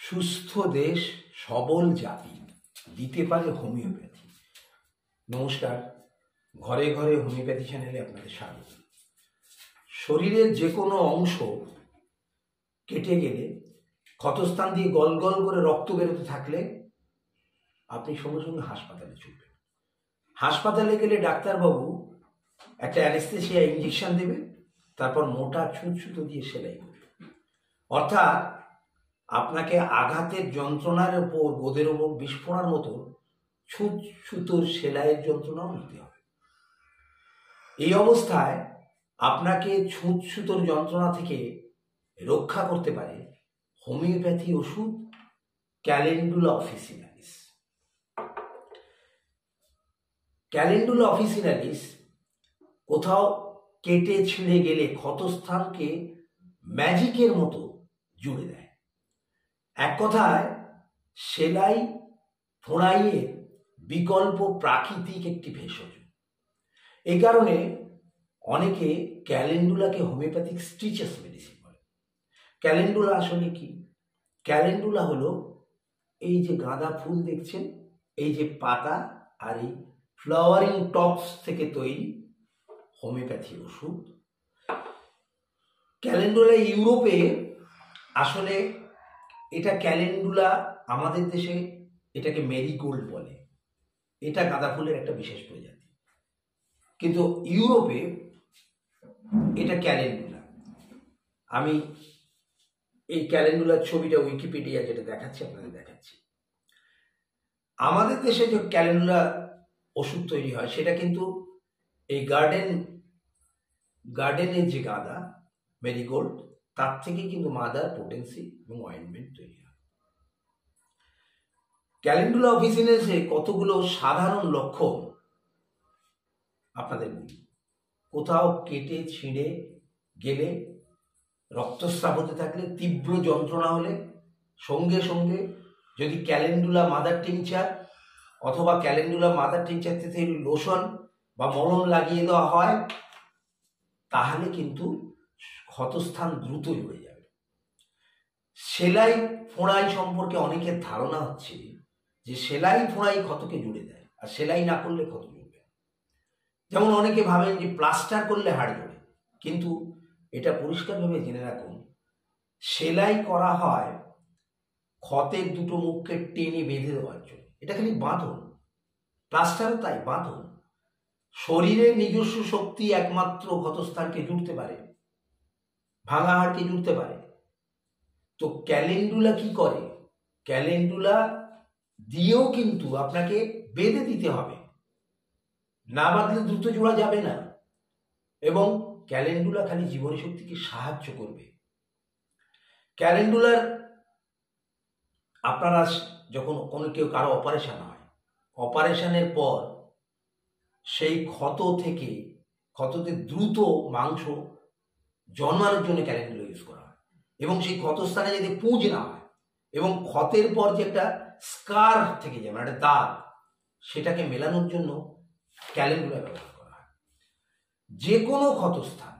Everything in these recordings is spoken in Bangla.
সুস্থ দেশ সবল জাতি দিতে পারে হোমিওপ্যাথি। নমস্কার, ঘরে ঘরে হোমিওপ্যাথি চ্যানেলে আপনাদের স্বাগত। শরীরের যে কোনো অংশ কেটে গেলে ক্ষতস্থান দিয়ে গল গল করে রক্ত বেরোতে থাকলে আপনি সঙ্গে সঙ্গে হাসপাতালে ছুটবেন। হাসপাতালে গেলে ডাক্তারবাবু একটা অ্যানেস্থেসিয়া ইঞ্জেকশন দেবে, তারপর মোটা ছুঁচ সুতো দিয়ে সেলাই করবে। অর্থাৎ আপনাকে আঘাতের যন্ত্রণার ওপর বোধের ওপর বিস্ফোরণের মতো ছুঁচ সুতোর সেলাইয়ের যন্ত্রণাও নিতে হবে। এই অবস্থায় আপনাকে ছুঁচ সুতোর যন্ত্রণা থেকে রক্ষা করতে পারে হোমিওপ্যাথি ওষুধ ক্যালেন্ডুলা অফিসিনালিস। ক্যালেন্ডুলা অফিসিনালিস কোথাও কেটে ছিঁড়ে গেলে ক্ষতস্থানকে ম্যাজিকের মতো জুড়ে দেয়। এক কথায় সেলাই ফোড়াইয়ের বিকল্প প্রাকৃতিক একটি ভেষজ। এই কারণে অনেকে ক্যালেন্ডুলাকে হোমিওপ্যাথিক স্টিচেস মেডিসিন বলে। ক্যালেন্ডুলা আসলে কি? ক্যালেন্ডুলা হলো এই যে গাঁদা ফুল দেখছেন, এই যে পাতা আর এই ফ্লাওয়ারিং টপস থেকে তৈরি হোমিওপ্যাথি ওষুধ। ক্যালেন্ডুলা ইউরোপে আসলে এটা ক্যালেন্ডুলা, আমাদের দেশে এটাকে মেরিগোল্ড বলে। এটা গাঁদা ফুলের একটা বিশেষ প্রজাতি, কিন্তু ইউরোপে এটা ক্যালেন্ডুলা। আমি এই ক্যালেন্ডুলার ছবিটা উইকিপিডিয়া যেটা দেখাচ্ছি আপনাদের দেখাচ্ছি। আমাদের দেশে যে ক্যালেন্ডুলা ওষুধ তৈরি হয় সেটা কিন্তু এই গার্ডেনের যে গাঁদা মেরিগোল্ড তার থেকে কিন্তু মাদার পোটেন্সি এবং অয়েন্টমেন্ট তৈরি হয়। ক্যালেন্ডুলা অফিসিনালিসে কতগুলো সাধারণ লক্ষণ আপনাদের বলি। কোথাও কেটে ছিঁড়ে গেলে, রক্তস্রাব হতে থাকলে, তীব্র যন্ত্রণা হলে, সঙ্গে সঙ্গে যদি ক্যালেন্ডুলা মাদার টিংচার অথবা ক্যালেন্ডুলা মাদার টিংচার থেকে লোশন বা মলম লাগিয়ে দেওয়া হয়, তাহলে কিন্তু ক্ষতস্থান দ্রুত জুড়ে যাবে। সেলাই ফোঁড়াই সম্পর্কে অনেকের ধারণা হচ্ছে যে সেলাই ফোঁড়াই ক্ষতকে জুড়ে দেয়, আর সেলাই না করলে ক্ষত জুড়বে। যেমন অনেকে ভাবেন যে প্লাস্টার করলে হাড় জোড়ে, কিন্তু এটা পরিষ্কারভাবে জেনে রাখুন, সেলাই করা হয় ক্ষতের দুটো মুখকে টেনে বেঁধে দেওয়ার জন্য। এটা খালি বাঁধন। প্লাস্টারও তাই, বাঁধন। শরীরের নিজস্ব শক্তি একমাত্র ক্ষতস্থানকে জুড়তে পারে, ভাঙা হাড়কে জুড়তে পারে। তো ক্যালেন্ডুলা কি করে? ক্যালেন্ডুলা দিয়েও কিন্তু আপনাকে বেঁধে দিতে হবে, না বাঁধলে দ্রুত জোড়া যাবে না। এবং ক্যালেন্ডুলা খালি জীবনী শক্তিকে সাহায্য করবে। ক্যালেন্ডুলার আপনারা যখন কোনো কারো অপারেশন হয়, অপারেশনের পর সেই ক্ষততে দ্রুত মাংস জন্মানোর জন্য ক্যালেন্ডুলা ইউজ করা হয়, এবং সেই ক্ষতস্থানে যদি পুঁজ না হয় এবং ক্ষতের পর যে একটা স্কার থেকে যায়, মানে একটা দাগ, সেটাকে মেলানোর জন্য ক্যালেন্ডুলা ব্যবহার করা হয়। যে কোনো ক্ষতস্থান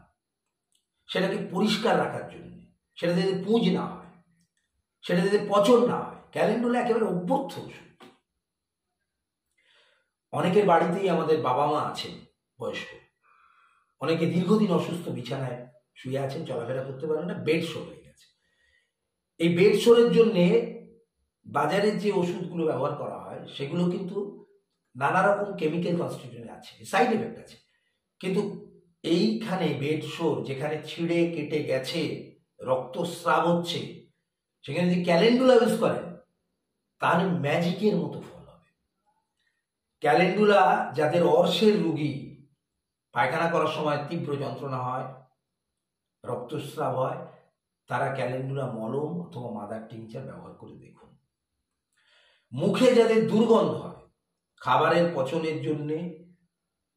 সেটাকে পরিষ্কার রাখার জন্য, সেটা যদি পুঁজ না হয়, সেটা যদি পচন না হয়, ক্যালেন্ডুলা একেবারে অভ্যর্থ ওষুধ। অনেকের বাড়িতেই আমাদের বাবা মা আছেন বয়স্ক, অনেকে দীর্ঘদিন অসুস্থ, বিছানায় শুয়ে আছেন, চলাফেরা করতে পারেন না, বেড শোর হয়ে গেছে। এই বেড শোরের জন্যে বাজারের যে ওষুধগুলো ব্যবহার করা হয় সেগুলো কিন্তু নানা রকম কেমিক্যাল কনস্টিটিউয়েন্ট আছে, সাইড এফেক্ট আছে। কিন্তু এইখানে বেড শোর, যেখানে ছিঁড়ে কেটে গেছে, রক্তস্রাব হচ্ছে, সেখানে যদি ক্যালেন্ডুলা ইউজ করেন তাহলে ম্যাজিকের মতো ফল হবে। ক্যালেন্ডুলা যাদের অর্শের রোগী, পায়খানা করার সময় তীব্র যন্ত্রণা হয়, রক্তস্রাব হয়, তারা ক্যালেন্ডুলা মলম অথবা মাদার টিংচার ব্যবহার করে দেখুন। মুখে যাদের দুর্গন্ধ হয়, খাবারের পচনের জন্যে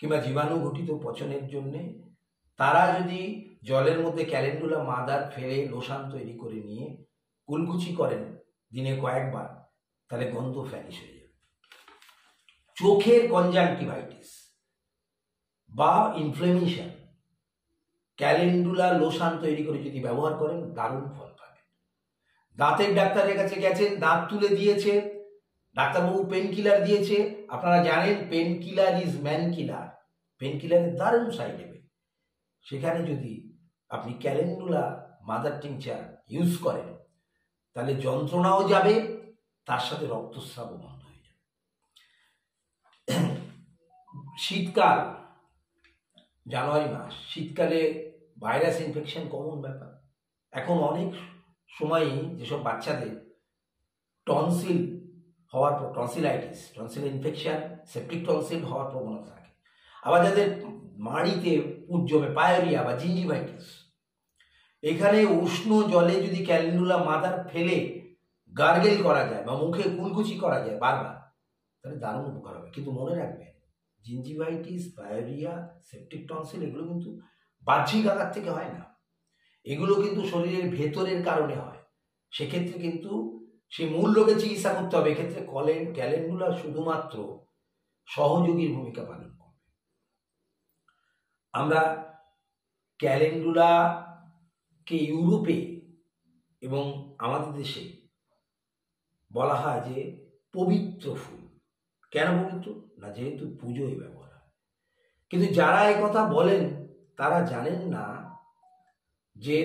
কিংবা জীবাণু ঘটিত পচনের জন্যে, তারা যদি জলের মধ্যে ক্যালেন্ডুলা মাদার ফেলে লোশন তৈরি করে নিয়ে কুলকুচি করেন দিনে কয়েকবার, তাহলে গন্ধ ফ্যানিশ হয়ে যাবে। চোখের কনজাংটিভাইটিস বা ইনফ্লেমেশন, ক্যালেন্ডুলা লোশন তৈরি করে যদি ব্যবহার করেন দারুণ ফল পাবেন। দাঁতের ডাক্তারের কাছে গেছেন, দাঁত তুলে দিয়েছে, ডাক্তারবাবু পেন কিলার দিয়েছে। আপনারা জানেন pen killer is man killer, pen কিলারের দারুণ সাইড এফেক্ট। সেখানে যদি আপনি ক্যালেন্ডুলা মাদার টিংচার ইউজ করেন তাহলে যন্ত্রণাও যাবে, তার সাথে রক্তস্রাবও বন্ধ হয়ে যাবে। শীতকাল, জানুয়ারি মাস, শীতকালে ভাইরাস ইনফেকশন কমন ব্যাপার। এখন অনেক সময়ই যেসব বাচ্চাদের টনসিল হওয়ার পর, tonsillitis, tonsil infection, septic tonsil হওয়ার প্রবণতা থাকে। আবার যাদের মাড়িতে পুঁজ জমে, পায়োরিয়া বা জিঞ্জিভাইটিস, এখানে উষ্ণ জলে যদি ক্যালেন্ডুলা মাদার ফেলে গার্গেল করা যায় বা মুখে কুলকুচি করা যায় বারবার, তাহলে দারুণ উপকার হবে। কিন্তু মনে রাখবেন, জিঞ্জিভাইটিস, পায়োরিয়া, সেপ্টিক টনসিল এগুলো কিন্তু বাহ্যিক আঘাত থেকে হয় না, এগুলো কিন্তু শরীরের ভেতরের কারণে হয়। সেক্ষেত্রে কিন্তু সেই মূল রোগের চিকিৎসা করতে হবে। এক্ষেত্রে ক্যালেন্ডুলা শুধুমাত্র সহযোগীর ভূমিকা পালন করবে। আমরা ক্যালেন্ডুলাকে ইউরোপে এবং আমাদের দেশে বলা হয় যে পবিত্র ফুল। কেন পবিত্র? না, যেহেতু পুজোয় ব্যবহার হয়। কিন্তু যারা এই কথা বলেন তারা জানেন না যে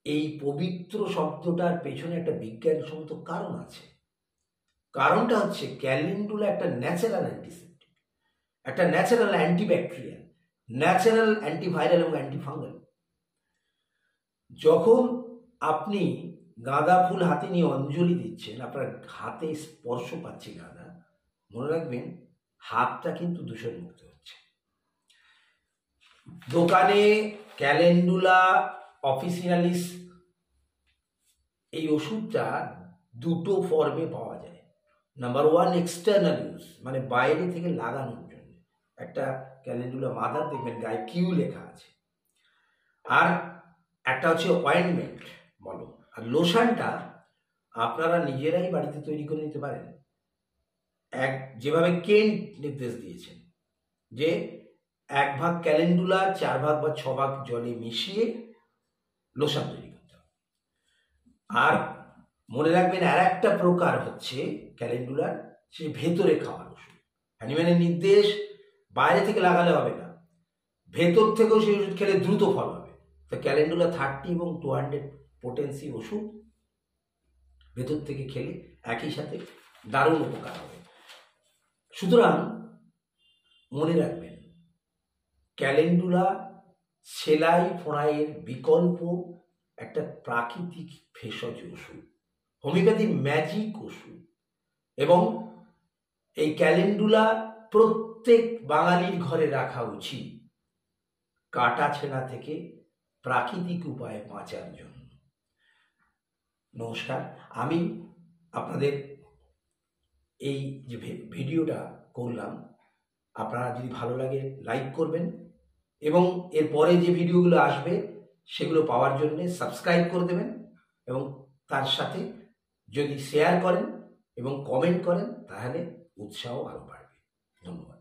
এই পবিত্র শব্দটার পেছনে একটা বিজ্ঞানসম্মত কারণ আছে। কারণটা হচ্ছে ক্যালেন্ডুলা একটা ন্যাচারাল অ্যান্টিসেপ্টিক, একটা ন্যাচারাল অ্যান্টিব্যাকটেরিয়াল, ন্যাচারাল অ্যান্টিভাইরাল এবং অ্যান্টিফাঙ্গাল। যখন আপনি গাঁদা ফুল হাতে নিয়ে অঞ্জলি দিচ্ছেন, আপনার হাতে স্পর্শ পাচ্ছে গাঁদা, মনে রাখবেন হাতটা কিন্তু দূষণমুক্ত হচ্ছে। দোকানে ক্যালেন্ডুলা অফিসিয়ালিস এই ওষুধটা দুটো ফর্মে পাওয়া যায়। নাম্বার ওয়ান, এক্সটার্নাল ইউজ, মানে বাইরে থেকে লাগানোর জন্য। একটা ক্যালেন্ডুলা মাদার দেখবেন গায়ে কিউ লেখা আছে। আর একটা হচ্ছে অয়েন্টমেন্ট বলো। আর লোশনটা আপনারা নিজেরাই বাড়িতে তৈরি করে নিতে পারেন। যেভাবে কেন্ট নির্দেশ দিয়েছেন যে 1 ভাগ ক্যালেন্ডুলা 4 ভাগ বা 6 ভাগ জলে মিশিয়ে লোশন তৈরি করতে হবে। আর মনে রাখবেন আর একটা প্রকার হচ্ছে ক্যালেন্ডুলার, সে ভেতরে খাওয়ার ওষুধ। হ্যানিম্যানের নির্দেশ বাইরে থেকে লাগালে হবে না, ভেতর থেকেও সেই ওষুধ খেলে দ্রুত ফল হবে। তো ক্যালেন্ডুলা 30 এবং 200 পোটেন্সি ওষুধ ভেতর থেকে খেলে একই সাথে দারুণ উপকার হবে। সুতরাং মনে রাখবেন, ক্যালেন্ডুলা সেলাই ফোড়াইয়ের বিকল্প একটা প্রাকৃতিক ভেষজ ওষুধ, হোমিওপ্যাথি ম্যাজিক ওষুধ। এবং এই ক্যালেন্ডুলা প্রত্যেক বাঙালির ঘরে রাখা উচিত, কাটা ছেঁড়া থেকে প্রাকৃতিক উপায়ে বাঁচার জন্য। নমস্কার, আমি আপনাদের এই যে ভিডিওটা করলাম, আপনারা যদি ভালো লাগে লাইক করবেন এবং এরপরে যে ভিডিওগুলো আসবে সেগুলো পাওয়ার জন্য সাবস্ক্রাইব করে দেবেন, এবং তার সাথে যদি শেয়ার করেন এবং কমেন্ট করেন তাহলে উৎসাহ আরও বাড়বে। ধন্যবাদ।